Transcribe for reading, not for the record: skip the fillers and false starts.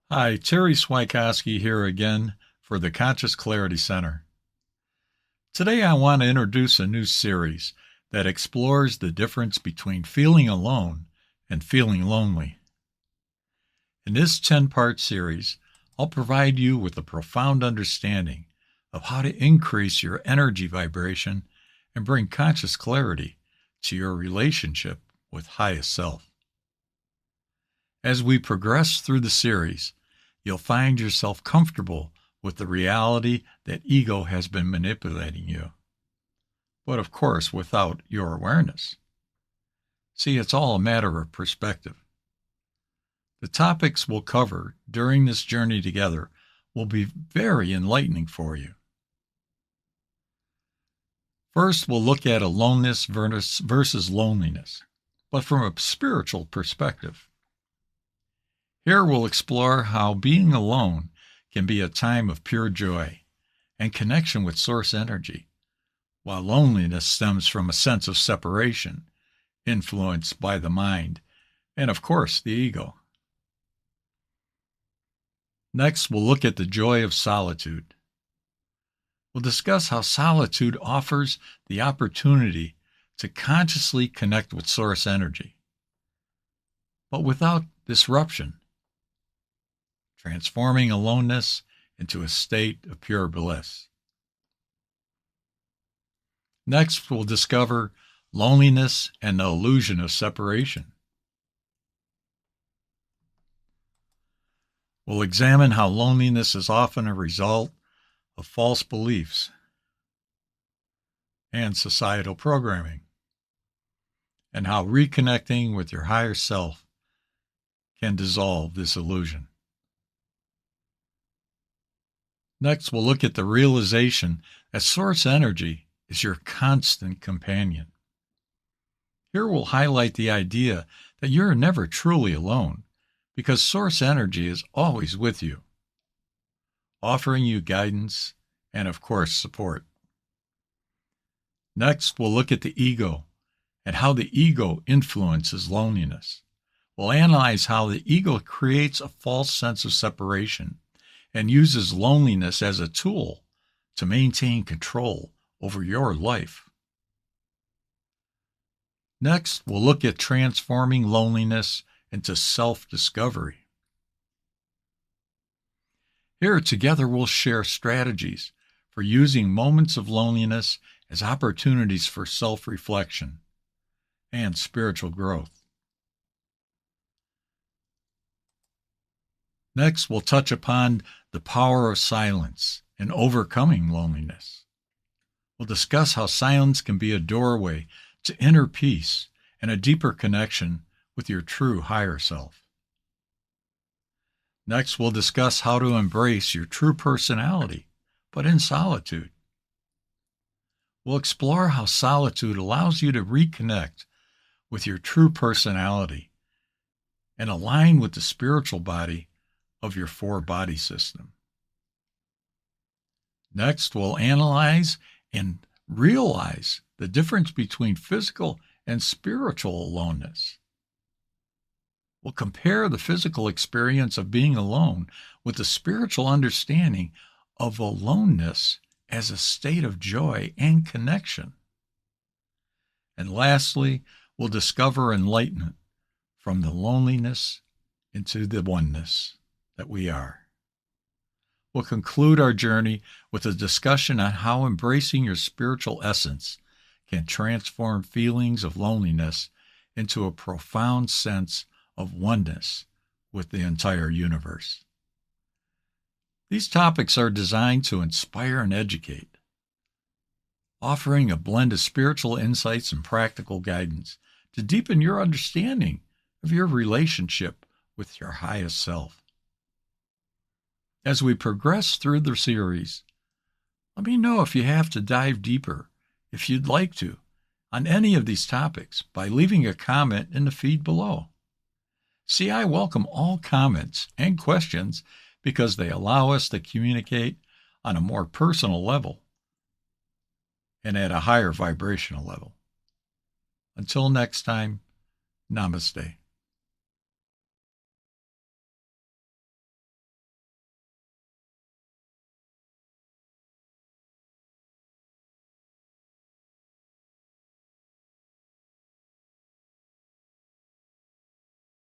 Hi, Terry Swejkoski here again for the Conscious Clarity Center. Today I want to introduce a new series that explores the difference between feeling alone and feeling lonely. In this 10-part series, I'll provide you with a profound understanding of how to increase your energy vibration and bring conscious clarity to your relationship with highest self. As we progress through the series, you'll find yourself comfortable with the reality that ego has been manipulating you. But of course, without your awareness. See, it's all a matter of perspective. The topics we'll cover during this journey together will be very enlightening for you. First, we'll look at aloneness versus loneliness, but from a spiritual perspective. Here we'll explore how being alone can be a time of pure joy and connection with source energy, while loneliness stems from a sense of separation, influenced by the mind, and of course the ego. Next, we'll look at the joy of solitude. We'll discuss how solitude offers the opportunity to consciously connect with source energy, but without disruption, transforming aloneness into a state of pure bliss. Next, we'll discover loneliness and the illusion of separation. We'll examine how loneliness is often a result of false beliefs and societal programming, and how reconnecting with your higher self can dissolve this illusion. Next, we'll look at the realization that source energy is your constant companion. Here we'll highlight the idea that you're never truly alone, because source energy is always with you, offering you guidance and, of course, support. Next, we'll look at the ego and how the ego influences loneliness. We'll analyze how the ego creates a false sense of separation and uses loneliness as a tool to maintain control over your life. Next, we'll look at transforming loneliness into self-discovery. Here together we'll share strategies for using moments of loneliness as opportunities for self-reflection and spiritual growth. Next, we'll touch upon the power of silence in overcoming loneliness. We'll discuss how silence can be a doorway to inner peace and a deeper connection with your true higher self. Next, we'll discuss how to embrace your true personality, but in solitude. We'll explore how solitude allows you to reconnect with your true personality and align with the spiritual body of your four-body system. Next, we'll analyze and realize the difference between physical and spiritual aloneness. We'll compare the physical experience of being alone with the spiritual understanding of aloneness as a state of joy and connection. And lastly, we'll discover enlightenment from the loneliness into the oneness that we are. We'll conclude our journey with a discussion on how embracing your spiritual essence can transform feelings of loneliness into a profound sense of oneness with the entire universe. These topics are designed to inspire and educate, offering a blend of spiritual insights and practical guidance to deepen your understanding of your relationship with your highest self. As we progress through the series, let me know if you have to dive deeper, if you'd like to, on any of these topics by leaving a comment in the feed below. See, I welcome all comments and questions because they allow us to communicate on a more personal level and at a higher vibrational level. Until next time, namaste.